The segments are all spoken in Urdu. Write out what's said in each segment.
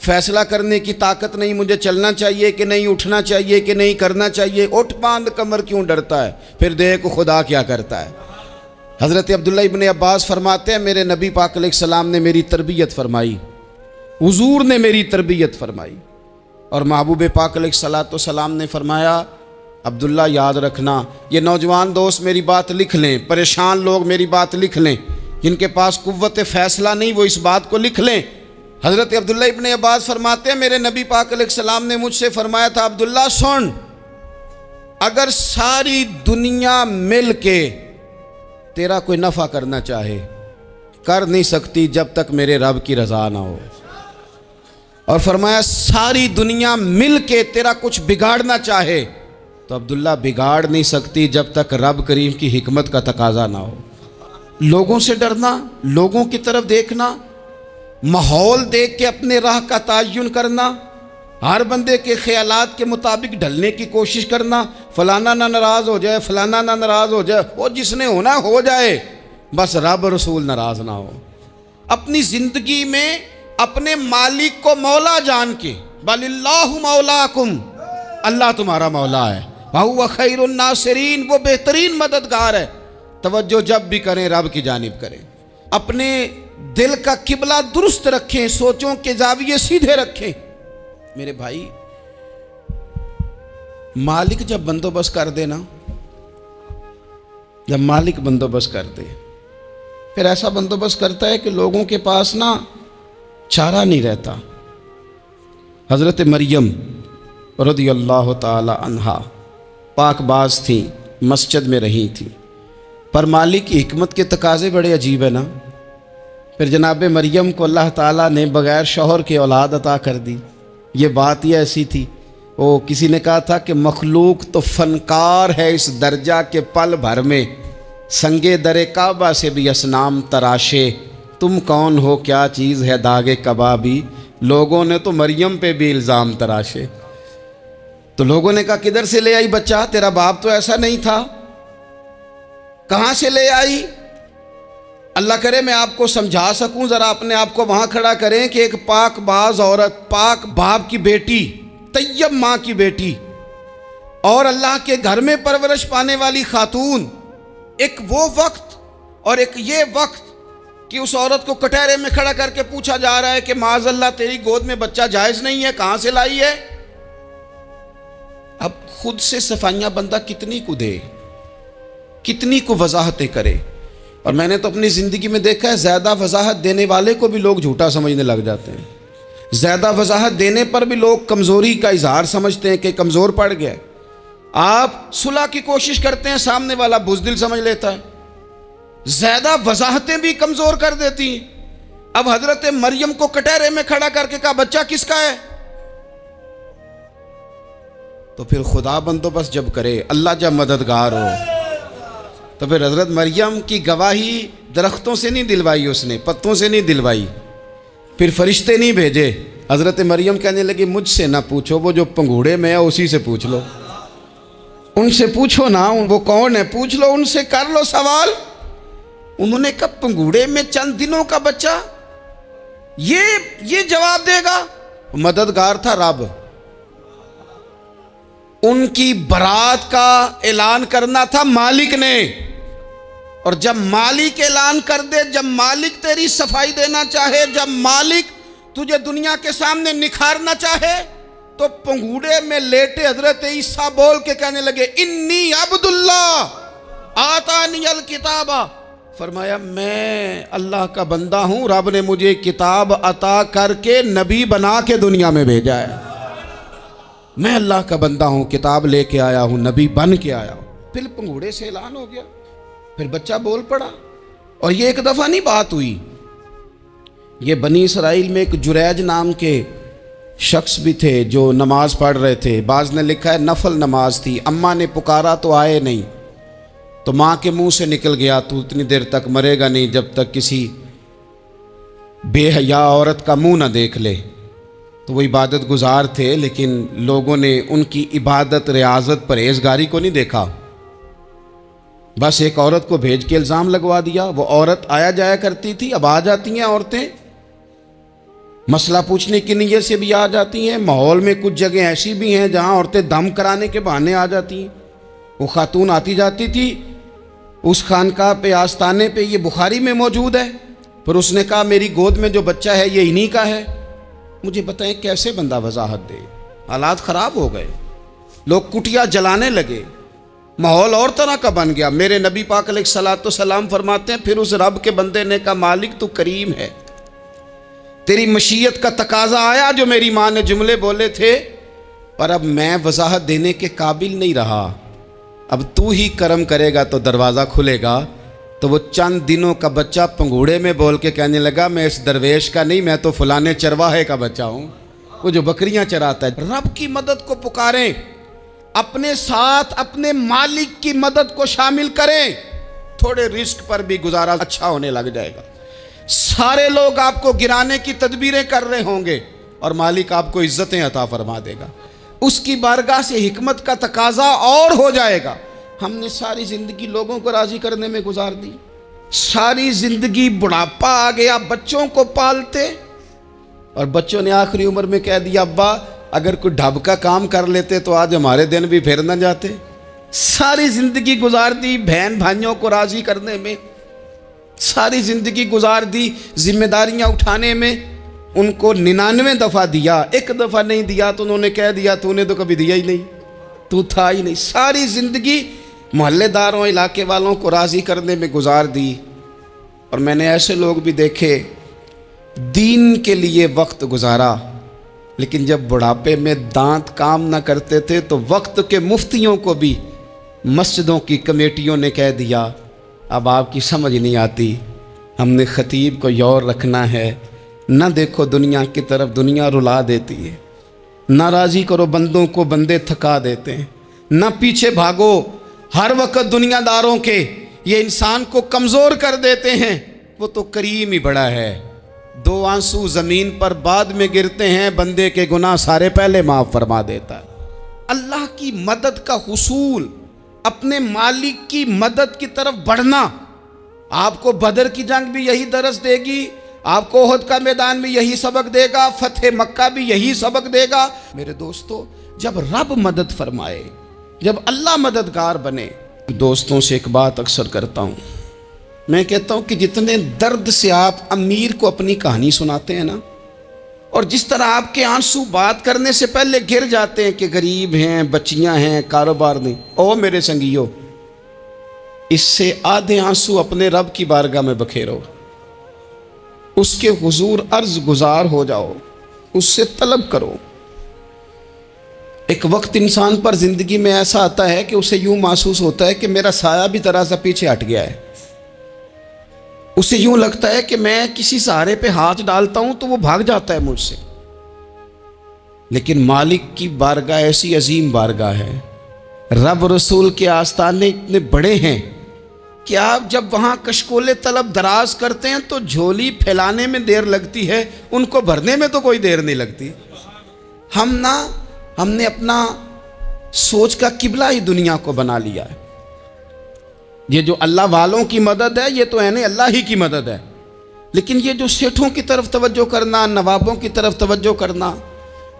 فیصلہ کرنے کی طاقت نہیں، مجھے چلنا چاہیے کہ نہیں، اٹھنا چاہیے کہ نہیں، کرنا چاہیے، اٹھ باندھ کمر کیوں ڈرتا ہے؟ پھر دیکھ خدا کیا کرتا ہے۔ حضرت عبداللہ ابن عباس فرماتے ہیں میرے نبی پاک علیہ السلام نے میری تربیت فرمائی، حضور نے میری تربیت فرمائی، اور محبوب پاک علیہ السلام نے فرمایا عبداللہ یاد رکھنا، یہ نوجوان دوست میری بات لکھ لیں، پریشان لوگ میری بات لکھ لیں، جن کے پاس قوت فیصلہ نہیں وہ اس بات کو لکھ لیں۔ حضرت عبداللہ ابن عباس فرماتے ہیں میرے نبی پاک علیہ السلام نے مجھ سے فرمایا تھا عبداللہ سن، اگر ساری دنیا مل کے تیرا کوئی نفع کرنا چاہے کر نہیں سکتی جب تک میرے رب کی رضا نہ ہو، اور فرمایا ساری دنیا مل کے تیرا کچھ بگاڑنا چاہے تو عبداللہ بگاڑ نہیں سکتی جب تک رب کریم کی حکمت کا تقاضا نہ ہو۔ لوگوں سے ڈرنا، لوگوں کی طرف دیکھنا، ماحول دیکھ کے اپنے راہ کا تعین کرنا، ہر بندے کے خیالات کے مطابق ڈھلنے کی کوشش کرنا، فلانا نہ ناراض ہو جائے، فلانا نہ ناراض ہو جائے، وہ جس نے ہونا ہو جائے، بس رب رسول ناراض نہ ہو۔ اپنی زندگی میں اپنے مالک کو مولا جان کے، بل اللہ مولاکم، اللہ تمہارا مولا ہے، وَهُوَ خَيْرُ النَّاصِرِينَ، وہ بہترین مددگار ہے۔ توجہ جب بھی کریں رب کی جانب کریں، اپنے دل کا قبلہ درست رکھیں، سوچوں کے زاویے سیدھے رکھیں۔ میرے بھائی مالک جب بندوبست کر دے نا، جب مالک بندوبست کر دے پھر ایسا بندوبست کرتا ہے کہ لوگوں کے پاس نا چارہ نہیں رہتا۔ حضرت مریم رضی اللہ تعالی عنہا پاک باز تھیں، مسجد میں رہی تھیں، پر مالک کی حکمت کے تقاضے بڑے عجیب ہے نا۔ پھر جناب مریم کو اللہ تعالیٰ نے بغیر شوہر کے اولاد عطا کر دی۔ یہ بات ہی ایسی تھی، وہ کسی نے کہا تھا کہ مخلوق تو فنکار ہے اس درجہ کے پل بھر میں سنگے در کعبہ سے بھی اصنام تراشے، تم کون ہو کیا چیز ہے داغ کبابی، لوگوں نے تو مریم پہ بھی الزام تراشے۔ تو لوگوں نے کہا کدھر سے لے آئی بچہ، تیرا باپ تو ایسا نہیں تھا، کہاں سے لے آئی؟ اللہ کرے میں آپ کو سمجھا سکوں، ذرا اپنے آپ کو وہاں کھڑا کریں کہ ایک پاک باز عورت، پاک باپ کی بیٹی، طیب ماں کی بیٹی، اور اللہ کے گھر میں پرورش پانے والی خاتون، ایک وہ وقت اور ایک یہ وقت کہ اس عورت کو کٹہرے میں کھڑا کر کے پوچھا جا رہا ہے کہ معاذ اللہ تیری گود میں بچہ جائز نہیں ہے، کہاں سے لائی ہے؟ اب خود سے صفائیاں بندہ کتنی کو دے، کتنی کو وضاحتیں کرے۔ اور میں نے تو اپنی زندگی میں دیکھا ہے زیادہ وضاحت دینے والے کو بھی لوگ جھوٹا سمجھنے لگ جاتے ہیں، زیادہ وضاحت دینے پر بھی لوگ کمزوری کا اظہار سمجھتے ہیں کہ کمزور پڑ گیا۔ آپ صلح کی کوشش کرتے ہیں، سامنے والا بزدل سمجھ لیتا ہے، زیادہ وضاحتیں بھی کمزور کر دیتی ہیں۔ اب حضرت مریم کو کٹہرے میں کھڑا کر کے کہا بچہ کس کا ہے؟ تو پھر خدا بندوبست جب کرے، اللہ جب مددگار ہو، تو پھر حضرت مریم کی گواہی درختوں سے نہیں دلوائی، اس نے پتوں سے نہیں دلوائی، پھر فرشتے نہیں بھیجے۔ حضرت مریم کہنے لگی مجھ سے نہ پوچھو، وہ جو پنگوڑے میں ہے اسی سے پوچھ لو، ان سے پوچھو نا، وہ کون ہے پوچھ لو، ان سے کر لو سوال۔ انہوں نے کہا پنگوڑے میں چند دنوں کا بچہ یہ جواب دے گا؟ مددگار تھا رب، ان کی برات کا اعلان کرنا تھا مالک نے، اور جب مالک اعلان کر دے، جب مالک تیری صفائی دینا چاہے، جب مالک تجھے دنیا کے سامنے نکھارنا چاہے، تو پنگوڑے میں لیٹے حضرت عیسیٰ بول کے کہنے لگے انی عبداللہ آتانی الکتاب، فرمایا میں اللہ کا بندہ ہوں، رب نے مجھے کتاب عطا کر کے نبی بنا کے دنیا میں بھیجا ہے، میں اللہ کا بندہ ہوں، کتاب لے کے آیا ہوں، نبی بن کے آیا ہوں۔ پھر پنگوڑے سے اعلان ہو گیا، پھر بچہ بول پڑا۔ اور یہ ایک دفعہ نہیں بات ہوئی، یہ بنی اسرائیل میں ایک جریج نام کے شخص بھی تھے جو نماز پڑھ رہے تھے، بعض نے لکھا ہے نفل نماز تھی، اماں نے پکارا تو آئے نہیں، تو ماں کے منہ سے نکل گیا تو اتنی دیر تک مرے گا نہیں جب تک کسی بے حیا عورت کا منہ نہ دیکھ لے۔ تو وہ عبادت گزار تھے، لیکن لوگوں نے ان کی عبادت، ریاضت، پرہیزگاری کو نہیں دیکھا، بس ایک عورت کو بھیج کے الزام لگوا دیا۔ وہ عورت آیا جایا کرتی تھی، اب آ جاتی ہیں عورتیں، مسئلہ پوچھنے کی نیت سے بھی آ جاتی ہیں، ماحول میں کچھ جگہ ایسی بھی ہیں جہاں عورتیں دم کرانے کے بہانے آ جاتی ہیں۔ وہ خاتون آتی جاتی تھی اس خانقاہ پہ، آستانے پہ، یہ بخاری میں موجود ہے، پھر اس نے کہا میری گود میں جو بچہ ہے یہ انہی کا ہے۔ مجھے بتائیں کیسے بندہ وضاحت دے؟ حالات خراب ہو گئے، لوگ کٹیا جلانے لگے، ماحول اور طرح کا بن گیا۔ میرے نبی پاک علیہ الصلوۃ والسلام فرماتے ہیں پھر اس رب کے بندے نے کہا مالک تو کریم ہے، تیری مشیت کا تقاضا آیا جو میری ماں نے جملے بولے تھے، پر اب میں وضاحت دینے کے قابل نہیں رہا، اب تو ہی کرم کرے گا تو دروازہ کھلے گا۔ تو وہ چند دنوں کا بچہ پنگوڑے میں بول کے کہنے لگا میں اس درویش کا نہیں، میں تو فلانے چرواہے کا بچہ ہوں، وہ جو بکریاں چراتا ہے۔ رب کی مدد کو پکاریں، اپنے ساتھ اپنے مالک کی مدد کو شامل کریں، تھوڑے رزق پر بھی گزارا اچھا ہونے لگ جائے گا۔ سارے لوگ آپ کو گرانے کی تدبیریں کر رہے ہوں گے اور مالک آپ کو عزتیں عطا فرما دے گا، اس کی بارگاہ سے حکمت کا تقاضا اور ہو جائے گا۔ ہم نے ساری زندگی لوگوں کو راضی کرنے میں گزار دی، ساری زندگی بڑھاپا آ گیا بچوں کو پالتے، اور بچوں نے آخری عمر میں کہہ دیا ابا اگر کوئی ڈھب کا کام کر لیتے تو آج ہمارے دن بھی پھر نہ جاتے۔ ساری زندگی گزار دی بہن بھائیوں کو راضی کرنے میں، ساری زندگی گزار دی ذمہ داریاں اٹھانے میں، ان کو 99 دفعہ دیا، ایک دفعہ نہیں دیا تو انہوں نے کہہ دیا تو نے تو کبھی دیا ہی نہیں، تو تھا ہی نہیں۔ ساری زندگی محلے داروں علاقے والوں کو راضی کرنے میں گزار دی۔ اور میں نے ایسے لوگ بھی دیکھے دین کے لیے وقت گزارا، لیکن جب بڑھاپے میں دانت کام نہ کرتے تھے تو وقت کے مفتیوں کو بھی مسجدوں کی کمیٹیوں نے کہہ دیا اب آپ کی سمجھ نہیں آتی، ہم نے خطیب کو یور رکھنا ہے، نہ دیکھو دنیا کی طرف، دنیا رلا دیتی ہے، نہ راضی کرو بندوں کو، بندے تھکا دیتے ہیں، نہ پیچھے بھاگو ہر وقت دنیا داروں کے، یہ انسان کو کمزور کر دیتے ہیں۔ وہ تو کریم ہی بڑا ہے، 2 آنسو زمین پر بعد میں گرتے ہیں، بندے کے گناہ سارے پہلے معاف فرما دیتا ہے۔ اللہ کی مدد کا حصول، اپنے مالک کی مدد کی طرف بڑھنا، آپ کو بدر کی جنگ بھی یہی درس دے گی، آپ کو احد کا میدان بھی یہی سبق دے گا، فتح مکہ بھی یہی سبق دے گا۔ میرے دوستو جب رب مدد فرمائے، جب اللہ مددگار بنے، دوستوں سے ایک بات اکثر کرتا ہوں، میں کہتا ہوں کہ جتنے درد سے آپ امیر کو اپنی کہانی سناتے ہیں نا، اور جس طرح آپ کے آنسو بات کرنے سے پہلے گر جاتے ہیں کہ غریب ہیں، بچیاں ہیں، کاروبار نہیں، او میرے سنگیو، اس سے آدھے آنسو اپنے رب کی بارگاہ میں بکھیرو، اس کے حضور عرض گزار ہو جاؤ، اس سے طلب کرو۔ ایک وقت انسان پر زندگی میں ایسا آتا ہے کہ اسے یوں محسوس ہوتا ہے کہ میرا سایہ بھی ذرا سا پیچھے ہٹ گیا ہے، اسے یوں لگتا ہے کہ میں کسی سہارے پہ ہاتھ ڈالتا ہوں تو وہ بھاگ جاتا ہے مجھ سے۔ لیکن مالک کی بارگاہ ایسی عظیم بارگاہ ہے، رب رسول کے آستانے اتنے بڑے ہیں کہ آپ جب وہاں کشکول طلب دراز کرتے ہیں تو جھولی پھیلانے میں دیر لگتی ہے، ان کو بھرنے میں تو کوئی دیر نہیں لگتی۔ ہم نے اپنا سوچ کا قبلہ ہی دنیا کو بنا لیا ہے۔ یہ جو اللہ والوں کی مدد ہے یہ تو اللہ ہی کی مدد ہے، لیکن یہ جو سیٹھوں کی طرف توجہ کرنا، نوابوں کی طرف توجہ کرنا،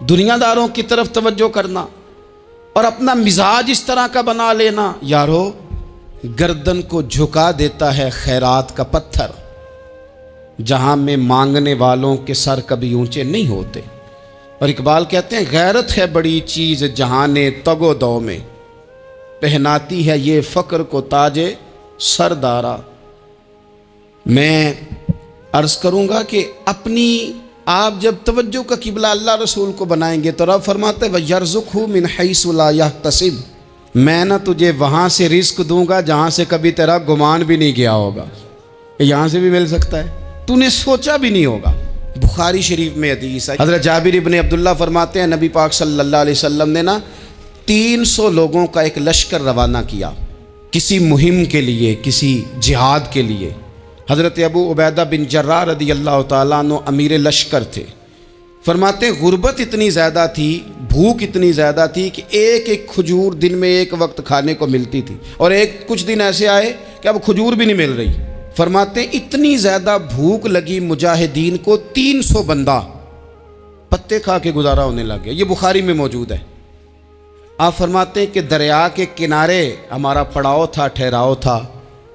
دنیا داروں کی طرف توجہ کرنا اور اپنا مزاج اس طرح کا بنا لینا، یارو گردن کو جھکا دیتا ہے خیرات کا پتھر، جہاں میں مانگنے والوں کے سر کبھی اونچے نہیں ہوتے۔ اور اقبال کہتے ہیں غیرت ہے بڑی چیز جہان تگ و دو میں، پہناتی ہے یہ فقر کو تاج سردارا۔ میں عرض کروں گا کہ اپنی آپ جب توجہ کا قبلہ اللہ رسول کو بنائیں گے تو رب فرماتے ہیں وَيَرْزُقْهُ مِنْ حَيْثُ لَا يَحْتَسِبُ، میں نہ تجھے وہاں سے رزق دوں گا جہاں سے کبھی تیرا گمان بھی نہیں گیا ہوگا، یہاں سے بھی مل سکتا ہے، تو نے سوچا بھی نہیں ہوگا۔ بخاری شریف میں حدیث ہے، حضرت جابر ابن عبداللہ فرماتے ہیں نبی پاک صلی اللہ علیہ وسلم نے 300 لوگوں کا ایک لشکر روانہ کیا کسی مہم کے لیے، کسی جہاد کے لیے۔ حضرت ابو عبیدہ بن جراح رضی اللہ تعالیٰ عنہ امیر لشکر تھے۔ فرماتے ہیں غربت اتنی زیادہ تھی، بھوک اتنی زیادہ تھی کہ ایک ایک کھجور دن میں ایک وقت کھانے کو ملتی تھی، اور کچھ دن ایسے آئے کہ اب کھجور بھی نہیں مل رہی۔ فرماتے ہیں اتنی زیادہ بھوک لگی مجاہدین کو، 300 بندہ پتے کھا کے گزارا ہونے لگ گیا. یہ بخاری میں موجود ہے. آپ فرماتے ہیں کہ دریا کے کنارے ہمارا پڑاؤ تھا, ٹھہراؤ تھا.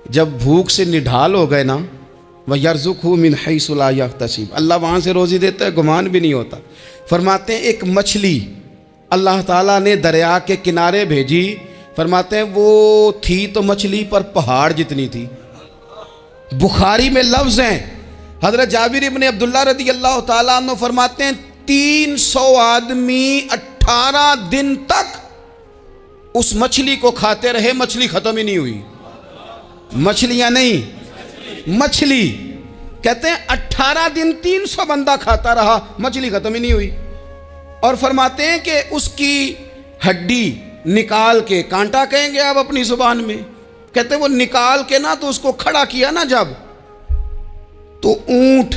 جب بھوک سے نڈھال ہو گئے نا, وَيَرْزُقْهُ مِنْ حَيْثُ لَا يَحْتَسِبُ, اللہ وہاں سے روزی دیتا ہے, گمان بھی نہیں ہوتا. فرماتے ہیں ایک مچھلی اللہ تعالیٰ نے دریا کے کنارے بھیجی. فرماتے ہیں وہ تھی تو مچھلی پر پہاڑ جتنی تھی. بخاری میں لفظ ہیں, حضرت جابر ابن عبداللہ رضی اللہ تعالیٰ عنہ فرماتے ہیں 300 آدمی 18 دن تک اس مچھلی کو کھاتے رہے, مچھلی ختم ہی نہیں ہوئی. مچھلیاں نہیں, مچھلی. کہتے ہیں 18 دن 300 بندہ کھاتا رہا, مچھلی ختم ہی نہیں ہوئی. اور فرماتے ہیں کہ اس کی ہڈی نکال کے, کانٹا کہیں گے آپ اپنی زبان میں, کہتے ہیں وہ نکال کے نا تو اس کو کھڑا کیا نا جب, تو اونٹ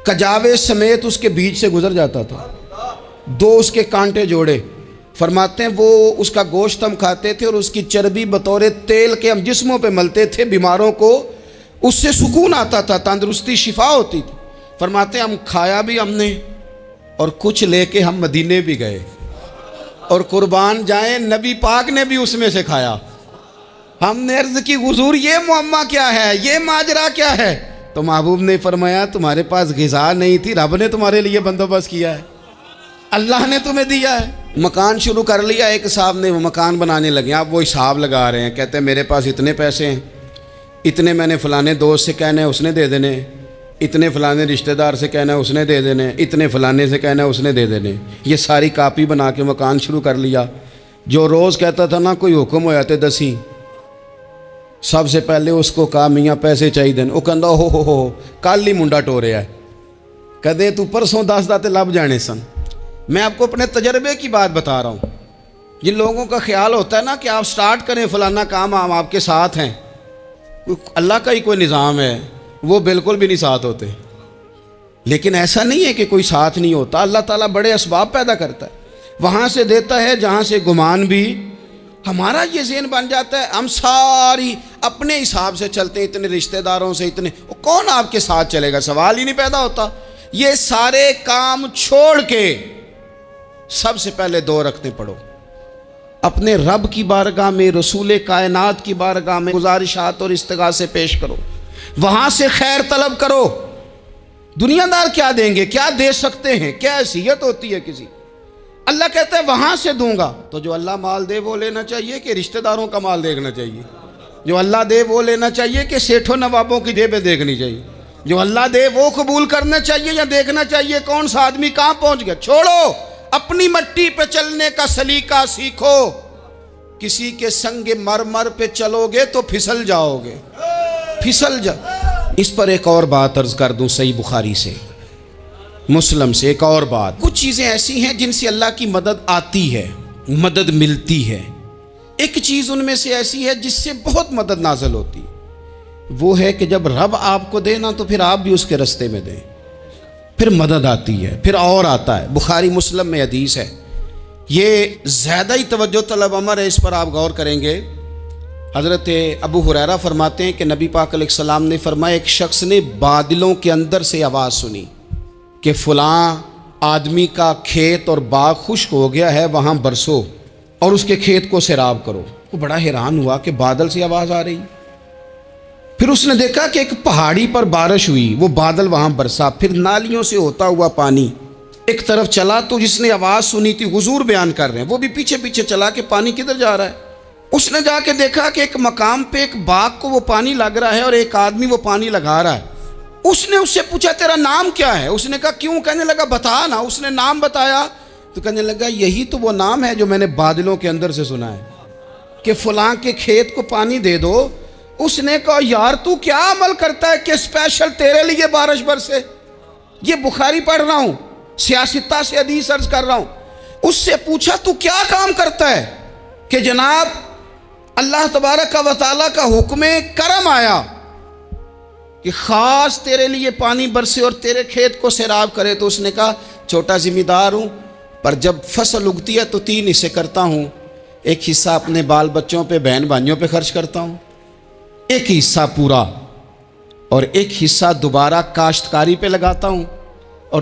کجاوے سمیت اس کے بیچ سے گزر جاتا تھا. 2 اس کے کانٹے جوڑے. فرماتے ہیں وہ اس کا گوشت ہم کھاتے تھے اور اس کی چربی بطور تیل کے ہم جسموں پہ ملتے تھے. بیماروں کو اس سے سکون آتا تھا, تندرستی شفا ہوتی تھی. فرماتے ہیں ہم کھایا بھی ہم نے, اور کچھ لے کے ہم مدینے بھی گئے, اور قربان جائیں نبی پاک نے بھی اس میں سے کھایا. ہم نے عرض کی حضور یہ معمہ کیا ہے, یہ ماجرا کیا ہے؟ تو محبوب نے فرمایا تمہارے پاس غذا نہیں تھی, رب نے تمہارے لیے بندوبست کیا ہے, اللہ نے تمہیں دیا ہے. مکان شروع کر لیا, ایک صاحب نے وہ مکان بنانے لگے. آپ وہ حساب لگا رہے ہیں, کہتے ہیں میرے پاس اتنے پیسے ہیں, اتنے میں نے فلانے دوست سے کہنا ہے اس نے دے دینے, اتنے فلانے رشتہ دار سے کہنا ہے اس نے دے دینے, اتنے فلانے سے کہنا ہے اس نے دے دینے. یہ ساری کاپی بنا کے مکان شروع کر لیا. جو روز کہتا تھا نا کوئی حکم ہو جاتے 10 ہی, سب سے پہلے اس کو کہا میاں پیسے چاہیے دین. وہ کہندا ہو کل ہی منڈا ٹوریا ہے, کہتے تو پرسوں 10 داتے لب جانے سن. میں آپ کو اپنے تجربے کی بات بتا رہا ہوں. جن لوگوں کا خیال ہوتا ہے نا کہ آپ سٹارٹ کریں فلانا کام, ہم آپ کے ساتھ ہیں, اللہ کا ہی کوئی نظام ہے, وہ بالکل بھی نہیں ساتھ ہوتے. لیکن ایسا نہیں ہے کہ کوئی ساتھ نہیں ہوتا. اللہ تعالیٰ بڑے اسباب پیدا کرتا ہے, وہاں سے دیتا ہے جہاں سے گمان بھی. ہمارا یہ ذہن بن جاتا ہے ہم ساری اپنے حساب سے چلتے ہیں, اتنے رشتہ داروں سے اتنے, کون آپ کے ساتھ چلے گا, سوال ہی نہیں پیدا ہوتا. یہ سارے کام چھوڑ کے سب سے پہلے 2 رکعتیں پڑھو, اپنے رب کی بارگاہ میں, رسول کائنات کی بارگاہ میں گزارشات اور استغاثے پیش کرو, وہاں سے خیر طلب کرو. دنیا دار کیا دیں گے, کیا دے سکتے ہیں, کیا حیثیت ہوتی ہے کسی. اللہ کہتا ہے وہاں سے دوں گا. تو جو اللہ مال دے وہ لینا چاہیے کہ رشتہ داروں کا مال دیکھنا چاہیے؟ جو اللہ دے وہ لینا چاہیے کہ سیٹھوں نوابوں کی جیبیں دیکھنی چاہیے؟ جو اللہ دے وہ قبول کرنا چاہیے یا دیکھنا چاہیے کون سا آدمی کہاں پہنچ گیا؟ چھوڑو, اپنی مٹی پہ چلنے کا سلیقہ سیکھو. کسی کے سنگ مرمر پہ چلو گے تو پھسل جاؤ گے, پھسل جا. اس پر ایک اور بات عرض کر دوں, صحیح بخاری سے, مسلم سے ایک اور بات. کچھ چیزیں ایسی ہیں جن سے اللہ کی مدد آتی ہے, مدد ملتی ہے. ایک چیز ان میں سے ایسی ہے جس سے بہت مدد نازل ہوتی, وہ ہے کہ جب رب آپ کو دے نا تو پھر آپ بھی اس کے رستے میں دیں, پھر مدد آتی ہے, پھر اور آتا ہے. بخاری مسلم میں حدیث ہے, یہ زیادہ ہی توجہ طلب امر ہے, اس پر آپ غور کریں گے. حضرت ابو ہریرہ فرماتے ہیں کہ نبی پاک علیہ السلام نے فرمایا ایک شخص نے بادلوں کے اندر سے آواز سنی کہ فلاں آدمی کا کھیت اور باغ خشک ہو گیا ہے, وہاں برسو اور اس کے کھیت کو سیراب کرو. وہ بڑا حیران ہوا کہ بادل سے آواز آ رہی. پھر اس نے دیکھا کہ ایک پہاڑی پر بارش ہوئی, وہ بادل وہاں برسا, پھر نالیوں سے ہوتا ہوا پانی ایک طرف چلا. تو جس نے آواز سنی تھی, حضور بیان کر رہے ہیں, وہ بھی پیچھے پیچھے چلا کہ پانی کدھر جا رہا ہے. اس نے جا کے دیکھا کہ ایک مقام پہ ایک باغ کو وہ پانی لگ رہا ہے اور ایک آدمی وہ پانی لگا رہا ہے. اس نے اس سے پوچھا تیرا نام کیا ہے؟ اس نے کہا کیوں؟ کہنے لگا بتا نا. اس نے نام بتایا تو کہنے لگا یہی تو وہ نام ہے جو میں نے بادلوں کے اندر سے سنا ہے کہ فلاں کے کھیت کو پانی دے دو. اس نے کہا یار تو کیا عمل کرتا ہے کہ اسپیشل تیرے لیے بارش برسے؟ یہ بخاری پڑھ رہا ہوں, سیاستہ سے حدیث عرض کر رہا ہوں. اس سے پوچھا تو کیا کام کرتا ہے کہ جناب اللہ تبارک و تعالیٰ کا حکم کرم آیا کہ خاص تیرے لیے پانی برسے اور تیرے کھیت کو سیراب کرے؟ تو اس نے کہا چھوٹا ذمہ دار ہوں, پر جب فصل اگتی ہے تو 3 حصے کرتا ہوں. ایک حصہ اپنے بال بچوں پہ, بہن بھائیوں پہ خرچ کرتا ہوں, ایک حصہ پورا, اور ایک حصہ دوبارہ کاشتکاری پہ لگاتا ہوں, اور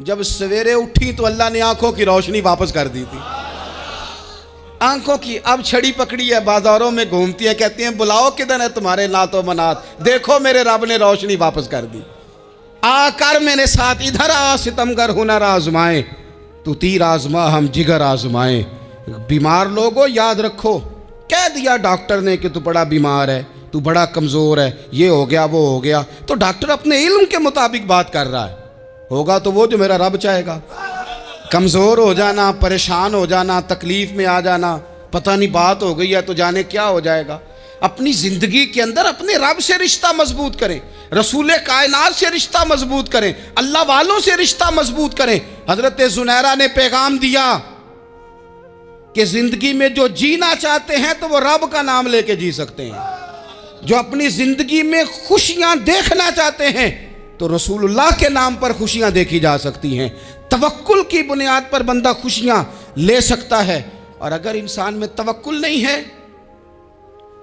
جب سویرے اٹھی تو اللہ نے آنکھوں کی روشنی واپس کر دی تھی. آنکھوں کی اب چھڑی پکڑی ہے، بازاروں میں گھومتی ہے، کہتی ہیں بلاؤ کدھر ہے تمہارے نعت و منات، دیکھو میرے رب نے روشنی واپس کر دی. آ کر میرے ساتھ ادھر آ ستمگر ہنر آزمائیں، تو تیر آزما ہم جگر آزمائیں. بیمار لوگوں یاد رکھو، کہہ دیا ڈاکٹر نے کہ تو بڑا بیمار ہے، تو بڑا کمزور ہے، یہ ہو گیا وہ ہو گیا، تو ڈاکٹر اپنے علم کے مطابق بات کر رہا ہے، ہوگا تو وہ جو میرا رب چاہے گا. کمزور ہو جانا، پریشان ہو جانا، تکلیف میں آ جانا، پتہ نہیں بات ہو گئی ہے تو جانے کیا ہو جائے گا. اپنی زندگی کے اندر اپنے رب سے رشتہ مضبوط کریں، رسول کائنات سے رشتہ مضبوط کریں، اللہ والوں سے رشتہ مضبوط کریں. حضرت زنیرہ نے پیغام دیا کہ زندگی میں جو جینا چاہتے ہیں تو وہ رب کا نام لے کے جی سکتے ہیں. جو اپنی زندگی میں خوشیاں دیکھنا چاہتے ہیں تو رسول اللہ کے نام پر خوشیاں دیکھی جا سکتی ہیں. توکل کی بنیاد پر بندہ خوشیاں لے سکتا ہے. اور اگر انسان میں توکل نہیں ہے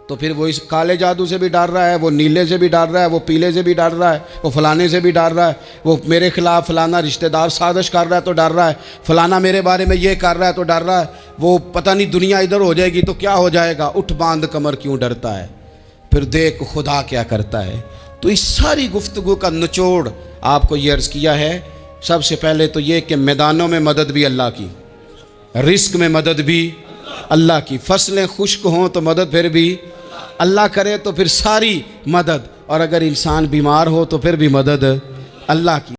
تو پھر وہ اس کالے جادو سے بھی ڈر رہا ہے، وہ نیلے سے بھی ڈر رہا ہے، وہ پیلے سے بھی ڈر رہا ہے، وہ فلانے سے بھی ڈر رہا ہے، وہ میرے خلاف فلانا رشتہ دار سازش کر رہا ہے تو ڈر رہا ہے، فلانا میرے بارے میں یہ کر رہا ہے تو ڈر رہا ہے، وہ پتہ نہیں دنیا ادھر ہو جائے گی تو کیا ہو جائے گا. اٹھ باندھ کمر کیوں ڈرتا ہے، پھر دیکھ خدا کیا کرتا ہے. تو اس ساری گفتگو کا نچوڑ آپ کو یہ عرض کیا ہے. سب سے پہلے تو یہ کہ میدانوں میں مدد بھی اللہ کی، رزق میں مدد بھی اللہ کی، فصلیں خشک ہوں تو مدد پھر بھی اللہ کرے، تو پھر ساری مدد. اور اگر انسان بیمار ہو تو پھر بھی مدد اللہ کی.